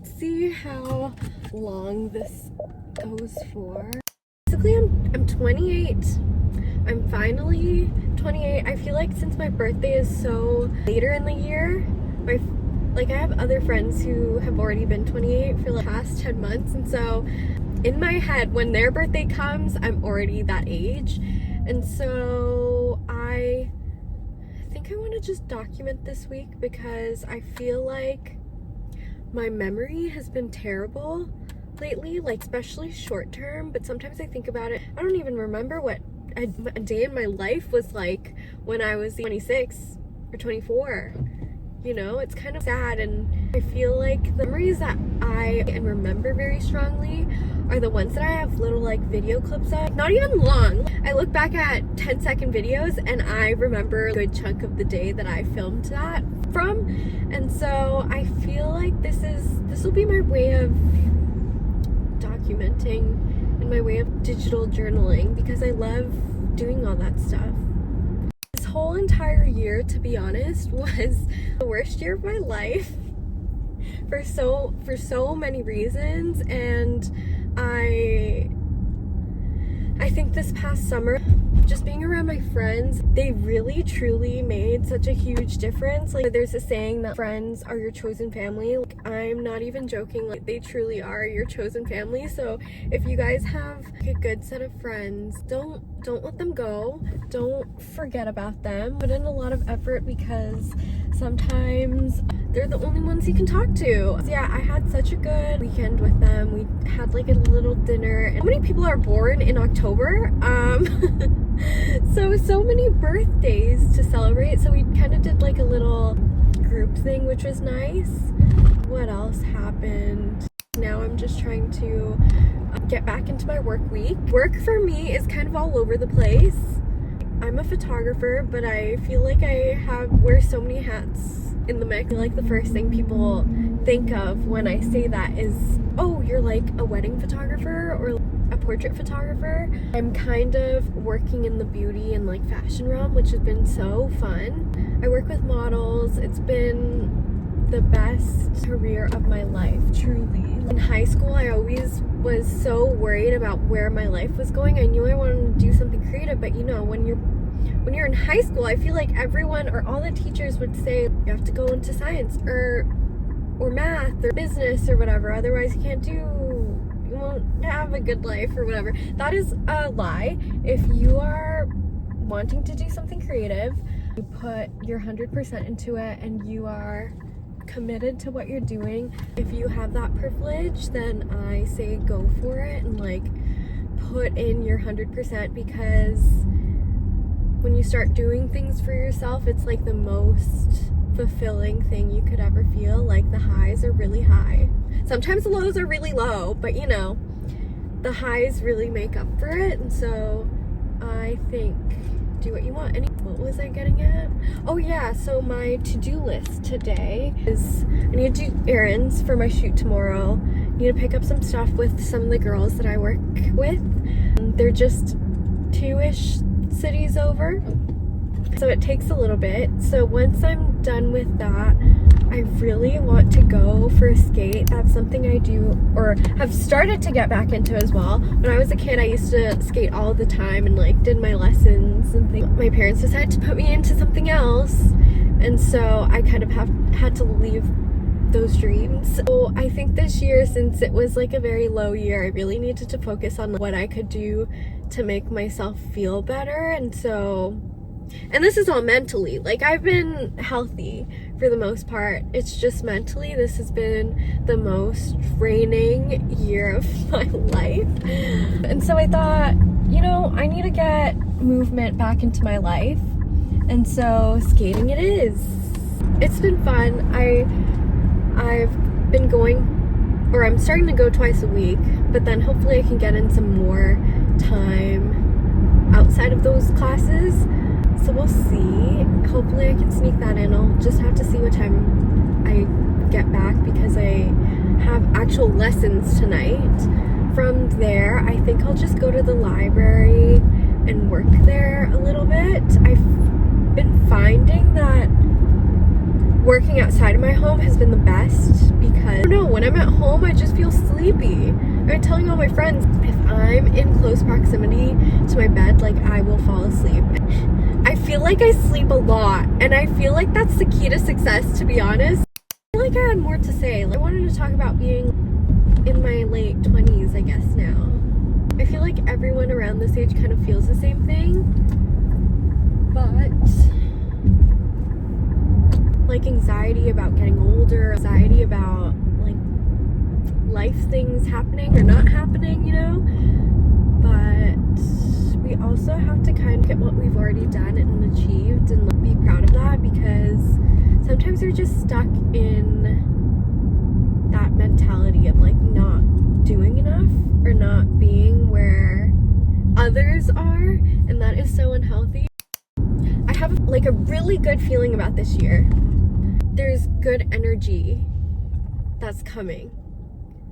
Let's see how long this goes for. Basically, I'm 28. I'm finally 28. I feel like since my birthday is so later in the year, I have other friends who have already been 28 for the past 10 months, and so in my head, when their birthday comes, I'm already that age. And so I think I want to just document this week because I feel like my memory has been terrible lately, like especially short term, but sometimes I think about it, I don't even remember what a day in my life was like when I was 26 or 24. You know, it's kind of sad, and I feel like the memories that I can remember very strongly are the ones that I have little like video clips of, not even long. I look back at 10-second videos and I remember a good chunk of the day that I filmed that from. And so I feel like this will be my way of documenting and my way of digital journaling, because I love doing all that stuff. This whole entire year, to be honest, was the worst year of my life for so many reasons. And I think this past summer, just being around my friends, they really truly made such a huge difference. Like, there's a saying that friends are your chosen family. Like, I'm not even joking, like they truly are your chosen family. So if you guys have a good set of friends, don't let them go. Don't forget about them. Put in a lot of effort, because sometimes they're the only ones you can talk to. So yeah, I had such a good weekend with them. We had like a little dinner. And how many people are born in October? So many birthdays to celebrate. So we kind of did like a little group thing, which was nice. What else happened? Now I'm just trying to get back into my work week. Work for me is kind of all over the place. I'm a photographer, but I feel like I wear so many hats in the mix. Like, the first thing people think of when I say that is, oh, you're like a wedding photographer or a portrait photographer. I'm kind of working in the beauty and like fashion realm, which has been so fun. I work with models. It's been the best career of my life, truly. In high school, I always was so worried about where my life was going. I knew I wanted to do something creative, but you know, when you're in high school, I feel like everyone or all the teachers would say you have to go into science or math or business or whatever, otherwise you won't have a good life or whatever. That is a lie. If you are wanting to do something creative, you put your 100% into it and you are committed to what you're doing. If you have that privilege, then I say go for it and like put in your 100%, because when you start doing things for yourself, it's like the most fulfilling thing you could ever feel. Like, the highs are really high. Sometimes the lows are really low, but you know, the highs really make up for it. And so I think do what you want. What was I getting at? Oh yeah, so my to-do list today is I need to do errands for my shoot tomorrow. I need to pick up some stuff with some of the girls that I work with. They're just 2-ish cities over, so it takes a little bit. So once I'm done with that, I really want to go for a skate. That's something I do, or have started to get back into as well. When I was a kid, I used to skate all the time and like did my lessons and things. My parents decided to put me into something else, and so I kind of had to leave those dreams. So I think this year, since it was like a very low year, I really needed to focus on what I could do to make myself feel better. And this is all mentally. Like, I've been healthy for the most part. It's just mentally, this has been the most draining year of my life. And so I thought, you know, I need to get movement back into my life. And so skating it is. It's been fun. I've been going, or I'm starting to go twice a week, but then hopefully I can get in some more time outside of those classes. So we'll see. Hopefully I can sneak that in. I'll just have to see what time I get back, because I have actual lessons tonight. From there, I think I'll just go to the library and work there a little bit. I've been finding that working outside of my home has been the best because, I don't know, when I'm at home, I just feel sleepy. I'm telling all my friends, if I'm in close proximity to my bed, like, I will fall asleep. I feel like I sleep a lot, and I feel like that's the key to success, to be honest. I feel like I had more to say. Like, I wanted to talk about being in my late 20s, I guess, now. I feel like everyone around this age kind of feels the same thing, but like anxiety about getting older, anxiety about like life things happening or not happening, you know? But we also have to kind of look at what we've already done and achieved and like, be proud of that, because sometimes we're just stuck in that mentality of like not doing enough or not being where others are, and that is so unhealthy. I have like a really good feeling about this year. There's good energy that's coming.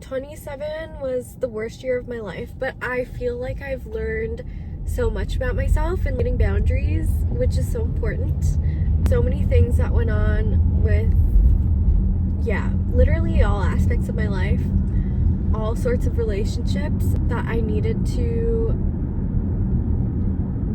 27 was the worst year of my life, but I feel like I've learned so much about myself and setting boundaries, which is so important. So many things that went on with, yeah, literally all aspects of my life, all sorts of relationships that I needed to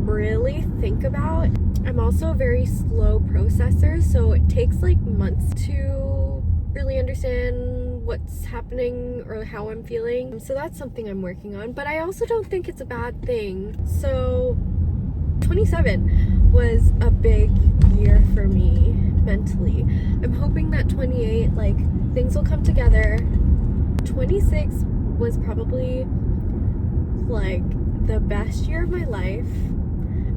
really think about. I'm also a very slow processor, so it takes like months to really understand what's happening or how I'm feeling. So that's something I'm working on, but I also don't think it's a bad thing. So 27 was a big year for me mentally. I'm hoping that 28, like, things will come together. 26 was probably like the best year of my life.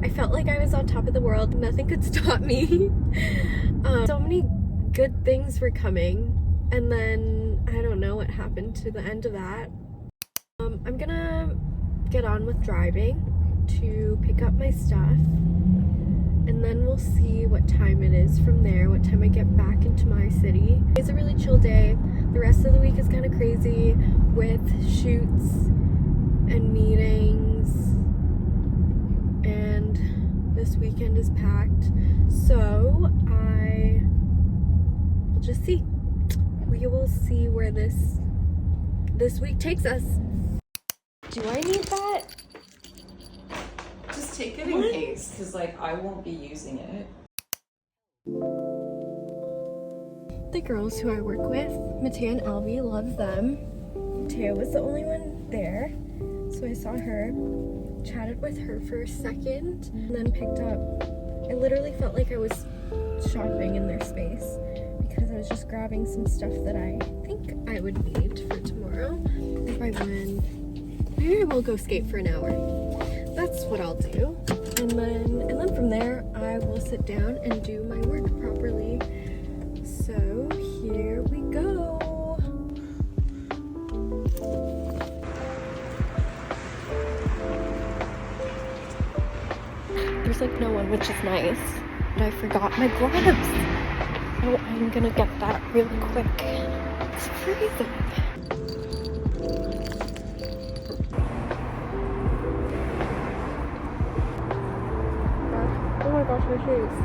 I felt like I was on top of the world. Nothing could stop me. So many good things were coming, and then I don't know what happened to the end of that. I'm gonna get on with driving to pick up my stuff, and then we'll see what time it is from there, what time I get back into my city. It's a really chill day. The rest of the week is kind of crazy with shoots and meetings, and this weekend is packed, so I will just see. We will see where this week takes us. Do I need that? Just take it in case, because like I won't be using it. The girls who I work with, Matea and Alvi, love them. Matea was the only one there, so I saw her, chatted with her for a second, and then picked up. I literally felt like I was shopping in their space because I was just grabbing some stuff that I think I would need for tomorrow. If I win, maybe I will go skate for an hour. That's what I'll do. And then from there, I will sit down and do my work properly. So here we go. There's like no one, which is nice. But I forgot my gloves. So I'm gonna get that really quick. It's freezing. Oh my gosh, my face.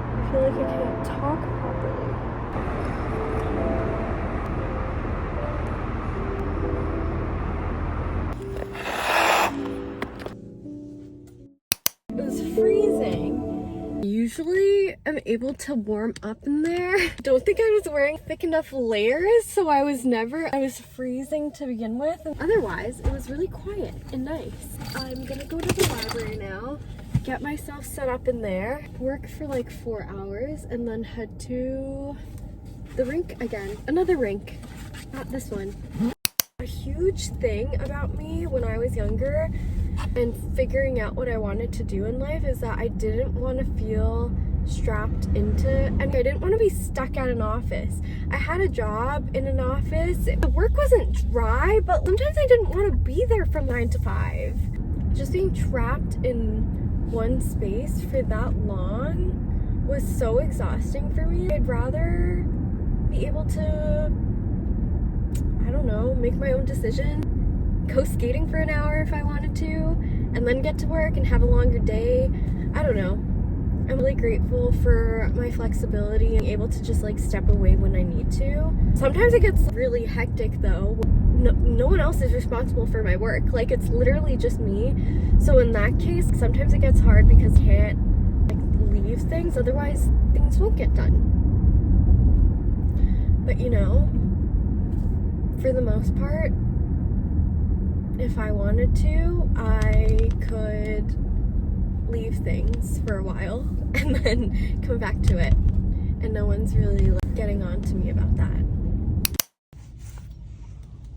I feel like I can't talk properly. It was freezing. Usually I'm able to warm up in there. I don't think I was wearing thick enough layers, so I was freezing to begin with. And otherwise, it was really quiet and nice. I'm gonna go to the library now, get myself set up in there, work for like 4 hours, and then head to the rink again. Another rink, not this one. A huge thing about me when I was younger and figuring out what I wanted to do in life is that I didn't want to feel strapped into, and I didn't want to be stuck at an office. I had a job in an office. The work wasn't dry, but sometimes I didn't want to be there from 9 to 5. Just being trapped in one space for that long was so exhausting for me. I'd rather be able to, I don't know, make my own decision, go skating for an hour if I wanted to, and then get to work and have a longer day. I don't know. I'm really grateful for my flexibility and able to just like step away when I need to. Sometimes it gets really hectic though. No one else is responsible for my work. Like, it's literally just me. So in that case, sometimes it gets hard because I can't like leave things, otherwise things won't get done. But you know, for the most part, if I wanted to, I could leave things for a while and then come back to it. And no one's really like getting on to me about that.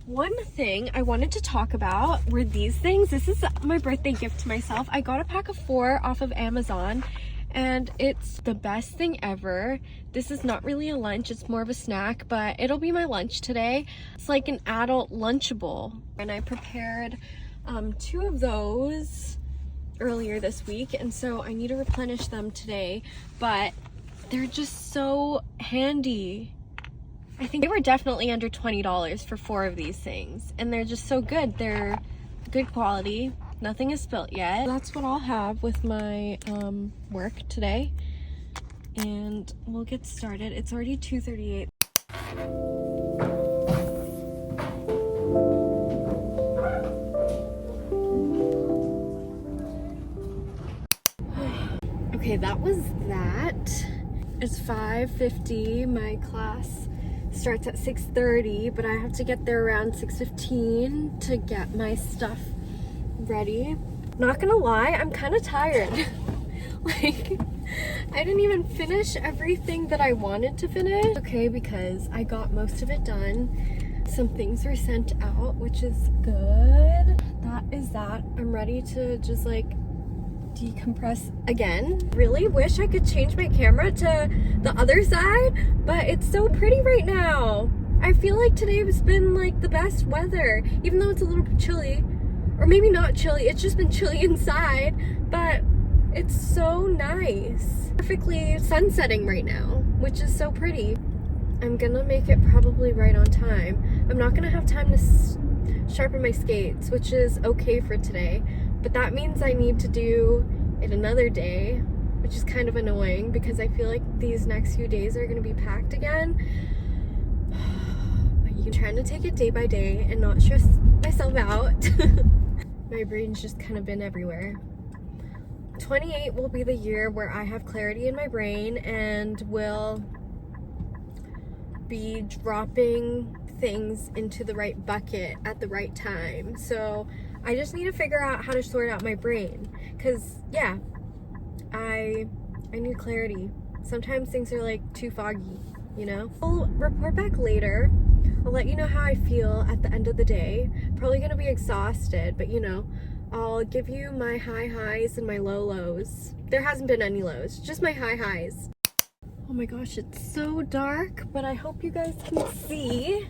One thing I wanted to talk about were these things. This is my birthday gift to myself. I got a pack of 4 off of Amazon and it's the best thing ever. This is not really a lunch, it's more of a snack, but it'll be my lunch today. It's like an adult Lunchable, and I prepared 2 of those earlier this week, and so I need to replenish them today, but they're just so handy. I think they were definitely under $20 for 4 of these things, and they're just so good. They're good quality. Nothing is spilt yet. That's what I'll have with my work today, and we'll get started. It's already 2:38. Okay, that was that. It's 5:50. My class starts at 6:30, but I have to get there around 6:15 to get my stuff ready. Not gonna lie, I'm kind of tired. Like, I didn't even finish everything that I wanted to finish. Okay, because I got most of it done. Some things were sent out, which is good. That is that. I'm ready to just like decompress again. Really wish I could change my camera to the other side, but it's so pretty right now. I feel like today has been like the best weather, even though it's a little bit chilly, or maybe not chilly, it's just been chilly inside, but it's so nice. Perfectly sunsetting right now, which is so pretty. I'm gonna make it probably right on time. I'm not gonna have time to sharpen my skates, which is okay for today, but that means I need to do it another day, which is kind of annoying because I feel like these next few days are going to be packed again. I'm trying to take it day by day and not stress myself out. My brain's just kind of been everywhere. 28 will be the year where I have clarity in my brain and will be dropping things into the right bucket at the right time. So I just need to figure out how to sort out my brain, because yeah, I need clarity. Sometimes things are like too foggy, you know? I'll report back later. I'll let you know how I feel at the end of the day. Probably gonna be exhausted, but you know, I'll give you my high highs and my low lows. There hasn't been any lows, just my high highs. Oh my gosh, it's so dark, but I hope you guys can see.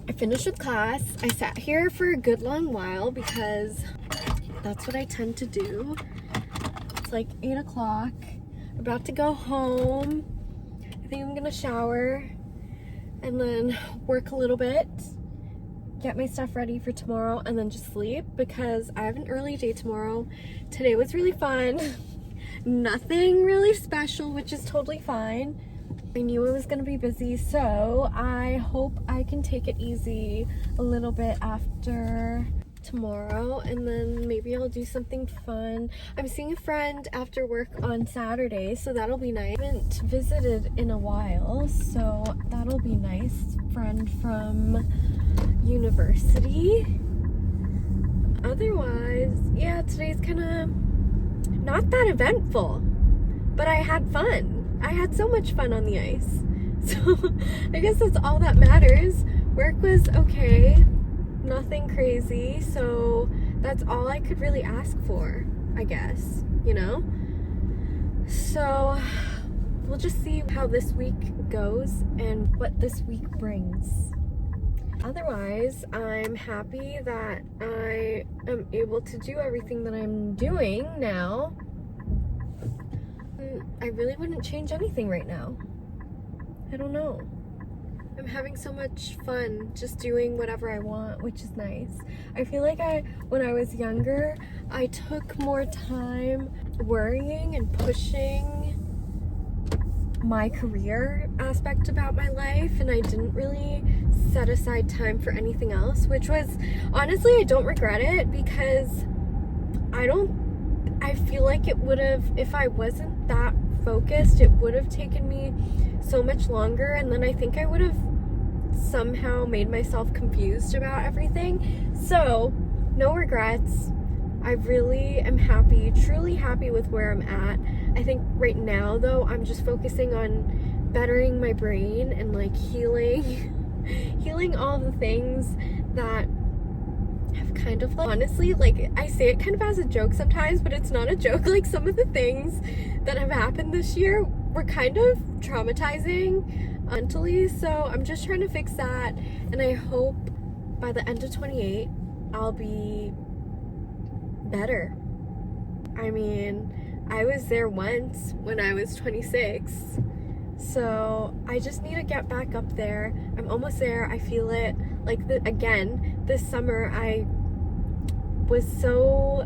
I finished with class. I sat here for a good long while because that's what I tend to do. It's like 8 o'clock. About to go home. I think I'm gonna shower and then work a little bit, get my stuff ready for tomorrow, and then just sleep because I have an early day tomorrow. Today was really fun. Nothing really special, which is totally fine. I knew I was gonna be busy, so I hope I can take it easy a little bit after tomorrow, and then maybe I'll do something fun. I'm seeing a friend after work on Saturday, so that'll be nice. I haven't visited in a while, so that'll be nice. Friend from university. Otherwise, yeah, today's kind of not that eventful, but I had fun. I had so much fun on the ice. So I guess that's all that matters. Work was okay, nothing crazy, so that's all I could really ask for, I guess, you know? So we'll just see how this week goes and what this week brings. Otherwise, I'm happy that I am able to do everything that I'm doing now. I really wouldn't change anything right now. I don't know. I'm having so much fun just doing whatever I want, which is nice. I feel like when I was younger, I took more time worrying and pushing my career aspect about my life, and I didn't really set aside time for anything else, which was, honestly, I don't regret it, because I feel like it would have, if I wasn't that focused, it would have taken me so much longer, and then I think I would have somehow made myself confused about everything. So, no regrets. I really am happy, truly happy with where I'm at. I think right now, though, I'm just focusing on bettering my brain and like healing all the things that have kind of, like, honestly, like, I say it kind of as a joke sometimes, but it's not a joke. Like, some of the things that have happened this year were kind of traumatizing mentally, so I'm just trying to fix that, and I hope by the end of 28 I'll be better. I mean, I was there once when I was 26, so I just need to get back up there. I'm almost there. I feel it. Like, again, this summer I was so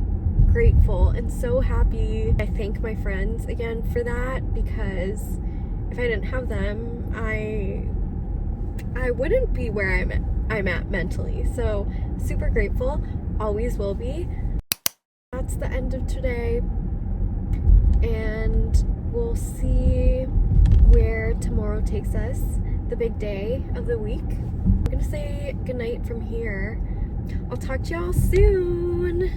grateful and so happy. I thank my friends again for that, because if I didn't have them, I wouldn't be where I'm at mentally. So super grateful, always will be. That's the end of today, and we'll see where tomorrow takes us, the big day of the week. I'm gonna say goodnight from here. I'll talk to y'all soon.